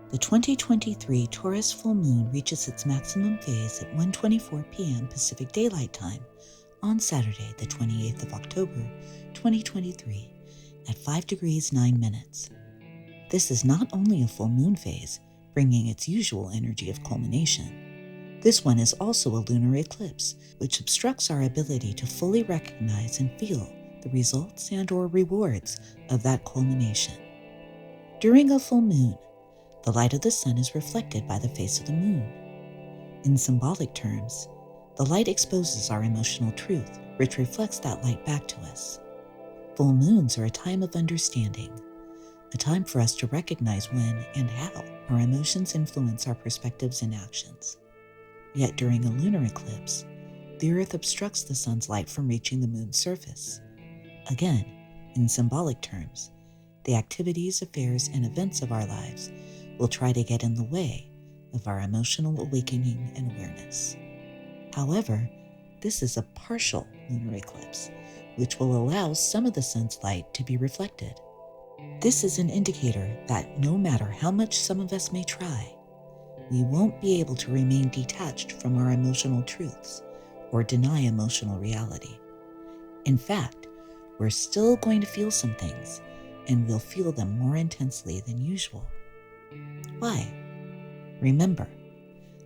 The 2023 Taurus full moon reaches its maximum phase at 1:24 p.m. Pacific Daylight Time on Saturday, the 28th of October, 2023, at 5 degrees 9 minutes. This is not only a full moon phase, bringing its usual energy of culmination. This one is also a lunar eclipse, which obstructs our ability to fully recognize and feel the results and/or rewards of that culmination. During a full moon, the light of the sun is reflected by the face of the moon. In symbolic terms, the light exposes our emotional truth, which reflects that light back to us. Full moons are a time of understanding, a time for us to recognize when and how our emotions influence our perspectives and actions. Yet during a lunar eclipse, the Earth obstructs the sun's light from reaching the moon's surface. Again, in symbolic terms, the activities, affairs, and events of our lives will try to get in the way of our emotional awakening and awareness. However, this is a partial lunar eclipse, which will allow some of the sun's light to be reflected. This is an indicator that no matter how much some of us may try, we won't be able to remain detached from our emotional truths or deny emotional reality. In fact, we're still going to feel some things, and we'll feel them more intensely than usual. Why? Remember,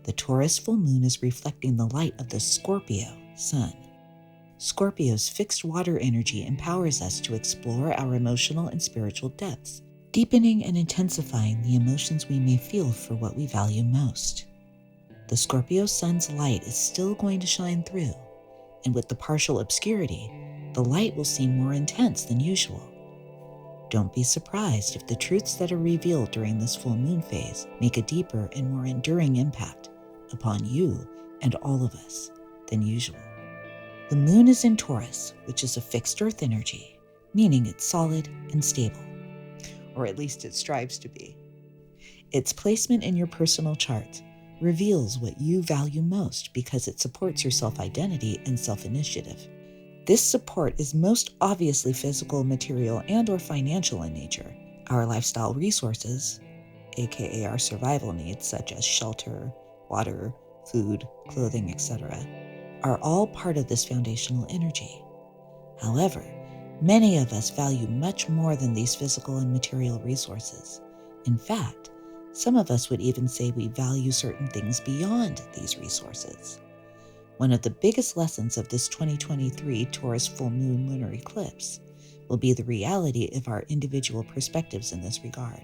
the Taurus full moon is reflecting the light of the Scorpio sun. Scorpio's fixed water energy empowers us to explore our emotional and spiritual depths, deepening and intensifying the emotions we may feel for what we value most. The Scorpio sun's light is still going to shine through, and with the partial obscurity, the light will seem more intense than usual. Don't be surprised if the truths that are revealed during this full moon phase make a deeper and more enduring impact upon you and all of us than usual. The moon is in Taurus, which is a fixed earth energy, meaning it's solid and stable, or at least it strives to be. Its placement in your personal chart reveals what you value most because it supports your self-identity and self-initiative. This support is most obviously physical, material, and/or financial in nature. Our lifestyle resources, aka our survival needs such as shelter, water, food, clothing, etc., are all part of this foundational energy. However, many of us value much more than these physical and material resources. In fact, some of us would even say we value certain things beyond these resources. One of the biggest lessons of this 2023 Taurus full moon lunar eclipse will be the reality of our individual perspectives in this regard,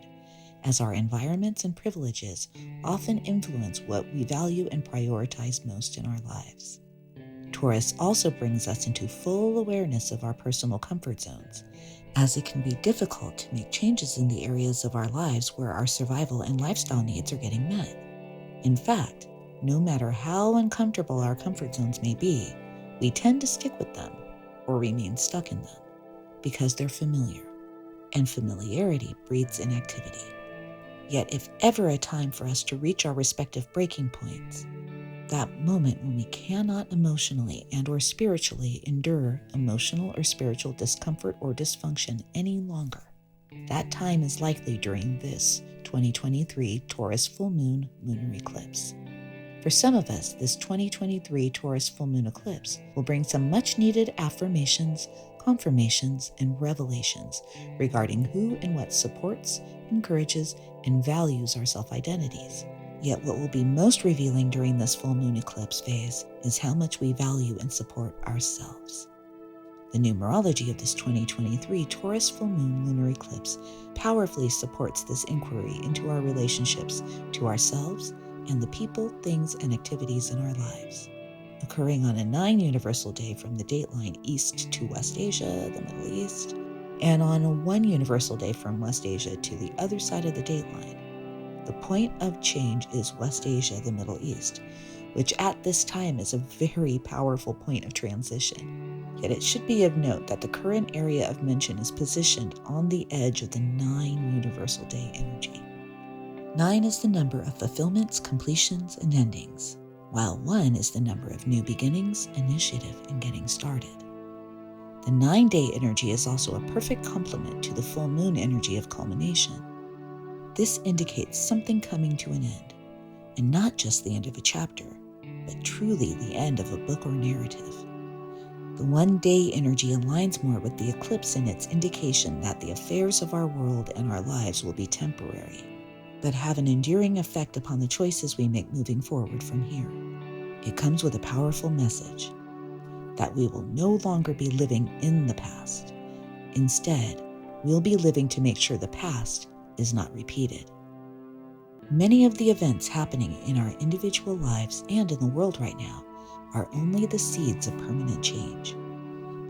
as our environments and privileges often influence what we value and prioritize most in our lives. Taurus also brings us into full awareness of our personal comfort zones, as it can be difficult to make changes in the areas of our lives where our survival and lifestyle needs are getting met. In fact, no matter how uncomfortable our comfort zones may be, we tend to stick with them or remain stuck in them because they're familiar, and familiarity breeds inactivity. Yet if ever a time for us to reach our respective breaking points, that moment when we cannot emotionally and/or spiritually endure emotional or spiritual discomfort or dysfunction any longer, that time is likely during this 2023 Taurus full moon lunar eclipse. For some of us, this 2023 Taurus full moon eclipse will bring some much-needed affirmations, confirmations, and revelations regarding who and what supports, encourages, and values our self-identities. Yet what will be most revealing during this full moon eclipse phase is how much we value and support ourselves. The numerology of this 2023 Taurus full moon lunar eclipse powerfully supports this inquiry into our relationships to ourselves and the people, things, and activities in our lives. Occurring on a 9 universal day from the dateline east to West Asia, the Middle East, and on a 1 universal day from West Asia to the other side of the dateline. The point of change is West Asia, the Middle East, which at this time is a very powerful point of transition. Yet it should be of note that the current area of mention is positioned on the edge of the 9 universal day energy. 9 is the number of fulfillments, completions, and endings, while 1 is the number of new beginnings, initiative, and getting started. The 9-day energy is also a perfect complement to the full moon energy of culmination. This indicates something coming to an end, and not just the end of a chapter, but truly the end of a book or narrative. The one-day energy aligns more with the eclipse in its indication that the affairs of our world and our lives will be temporary, but have an enduring effect upon the choices we make moving forward from here. It comes with a powerful message that we will no longer be living in the past. Instead, we'll be living to make sure the past is not repeated. Many of the events happening in our individual lives and in the world right now are only the seeds of permanent change.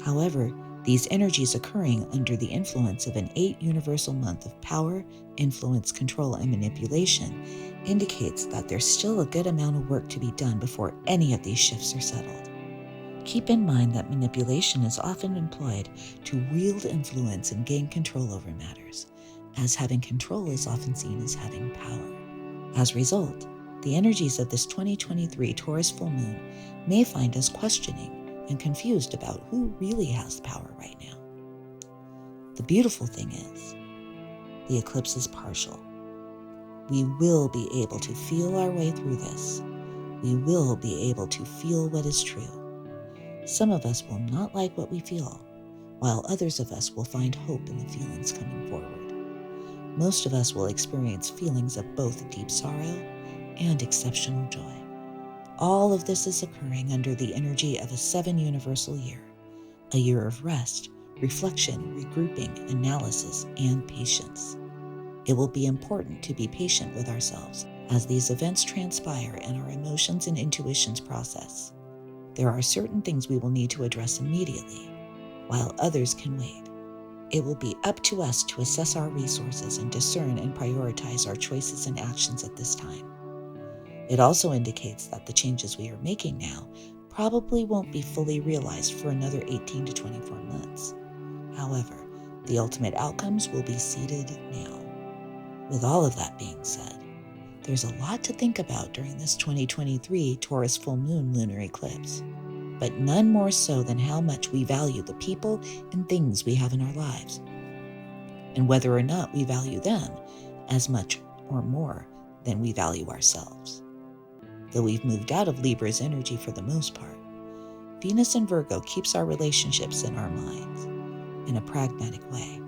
However, these energies occurring under the influence of an 8 universal month of power, influence, control, and manipulation indicates that there's still a good amount of work to be done before any of these shifts are settled. Keep in mind that manipulation is often employed to wield influence and gain control over matters, as having control is often seen as having power. As a result, the energies of this 2023 Taurus full moon may find us questioning and confused about who really has the power right now. The beautiful thing is, the eclipse is partial. We will be able to feel our way through this. We will be able to feel what is true. Some of us will not like what we feel, while others of us will find hope in the feelings coming forward. Most of us will experience feelings of both deep sorrow and exceptional joy. All of this is occurring under the energy of a 7 universal year, a year of rest, reflection, regrouping, analysis, and patience. It will be important to be patient with ourselves as these events transpire and our emotions and intuitions process. There are certain things we will need to address immediately, while others can wait. It will be up to us to assess our resources and discern and prioritize our choices and actions at this time. It also indicates that the changes we are making now probably won't be fully realized for another 18 to 24 months. However, the ultimate outcomes will be seeded now. With all of that being said, there's a lot to think about during this 2023 Taurus full moon lunar eclipse, but none more so than how much we value the people and things we have in our lives, and whether or not we value them as much or more than we value ourselves. Though we've moved out of Libra's energy for the most part, Venus in Virgo keeps our relationships in our minds in a pragmatic way.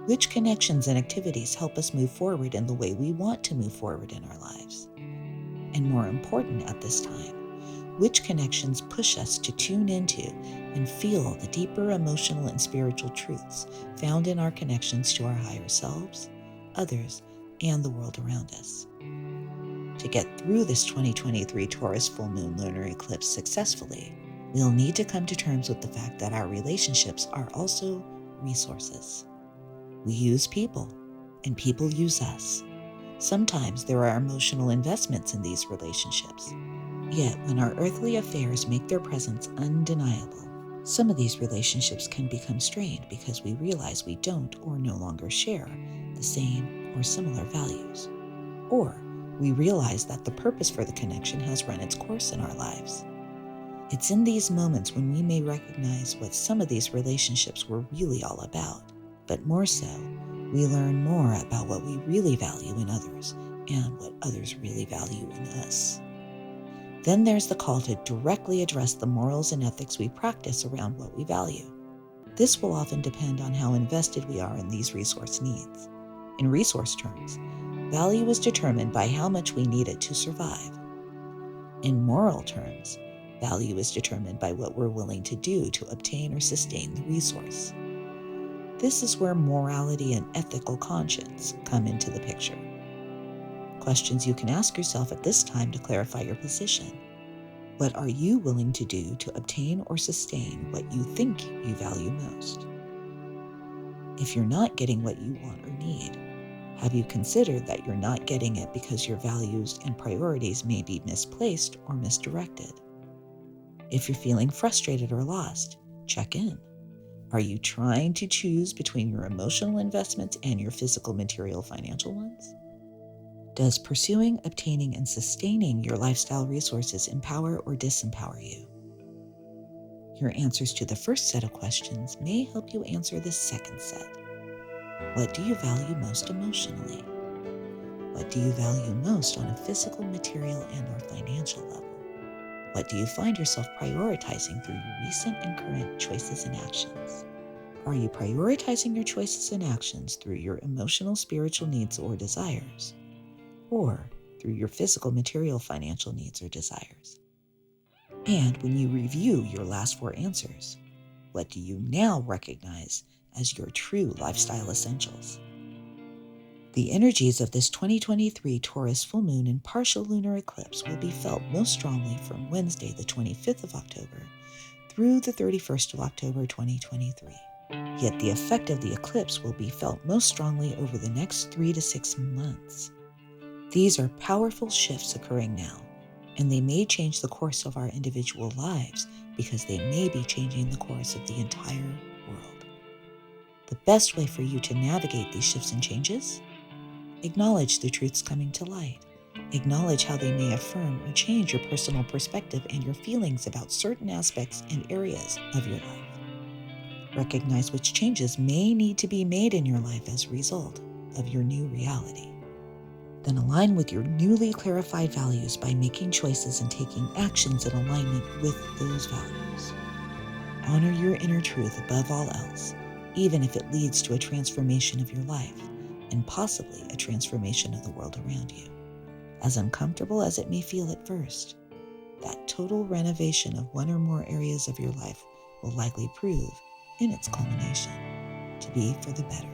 Which connections and activities help us move forward in the way we want to move forward in our lives? And more important at this time, which connections push us to tune into and feel the deeper emotional and spiritual truths found in our connections to our higher selves, others, and the world around us? To get through this 2023 Taurus full moon lunar eclipse successfully, we'll need to come to terms with the fact that our relationships are also resources. We use people, and people use us. Sometimes there are emotional investments in these relationships. Yet, when our earthly affairs make their presence undeniable, some of these relationships can become strained because we realize we don't or no longer share the same or similar values. Or we realize that the purpose for the connection has run its course in our lives. It's in these moments when we may recognize what some of these relationships were really all about. But more so, we learn more about what we really value in others and what others really value in us. Then there's the call to directly address the morals and ethics we practice around what we value. This will often depend on how invested we are in these resource needs. In resource terms, value is determined by how much we need it to survive. In moral terms, value is determined by what we're willing to do to obtain or sustain the resource. This is where morality and ethical conscience come into the picture. Questions you can ask yourself at this time to clarify your position. What are you willing to do to obtain or sustain what you think you value most? If you're not getting what you want or need, have you considered that you're not getting it because your values and priorities may be misplaced or misdirected? If you're feeling frustrated or lost, check in. Are you trying to choose between your emotional investments and your physical, material, financial ones? Does pursuing, obtaining, and sustaining your lifestyle resources empower or disempower you? Your answers to the first set of questions may help you answer the second set. What do you value most emotionally? What do you value most on a physical, material, and/or financial level? What do you find yourself prioritizing through your recent and current choices and actions? Are you prioritizing your choices and actions through your emotional, spiritual needs or desires, or through your physical, material, financial needs or desires? And when you review your last 4 answers, what do you now recognize as your true lifestyle essentials? The energies of this 2023 Taurus full moon and partial lunar eclipse will be felt most strongly from Wednesday, the 25th of October, through the 31st of October 2023. Yet the effect of the eclipse will be felt most strongly over the next 3 to 6 months. These are powerful shifts occurring now, and they may change the course of our individual lives because they may be changing the course of the entire world. The best way for you to navigate these shifts and changes? Acknowledge the truths coming to light. Acknowledge how they may affirm or change your personal perspective and your feelings about certain aspects and areas of your life. Recognize which changes may need to be made in your life as a result of your new reality. Then align with your newly clarified values by making choices and taking actions in alignment with those values. Honor your inner truth above all else, even if it leads to a transformation of your life and possibly a transformation of the world around you. As uncomfortable as it may feel at first, that total renovation of one or more areas of your life will likely prove, in its culmination, to be for the better.